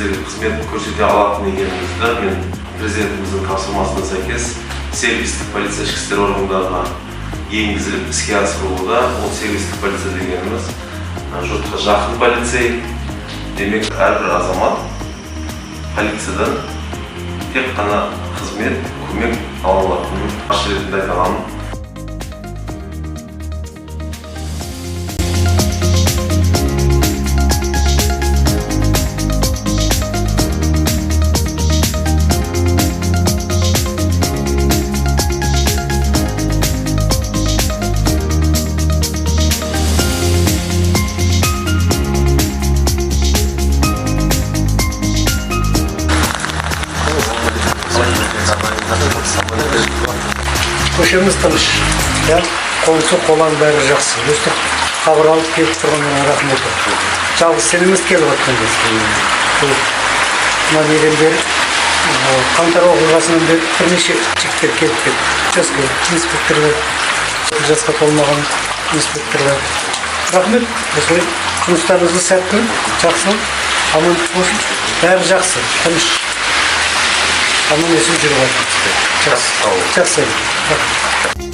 жедел қызмет көрсете алатын екенімізді мен президентіміздің тапсырмасына сәйкес сервистік полиция ішкі істер органдарына енгізіліп іске асырылуда. Ол сервистік полиция дегеніміз жұртқа жақын полицей. Демек, әрбір азамат полициядан тек қана қызмет, көмек ала алатынын ашық ретінде айта аламын. Көшеміз тыныш, қонысы қолаң бәрі жақсы. Өстіп хабар алып келіп тұрғанына рахмет. Жалғыз сеніміз келіп жатқанбыз. Мына неден бері қаңтар оқиғасынан бері бірнеше жігіттер келіп кетті. Участке инспекторлар, жасқа толмаған инспекторлар. Рахмет, осылай жұмыстарыңызды сәтті, жақсы, аман болсын. Бәрі жақсы, тыныш. Аман есен жүріп жатырмыз. Жақсы.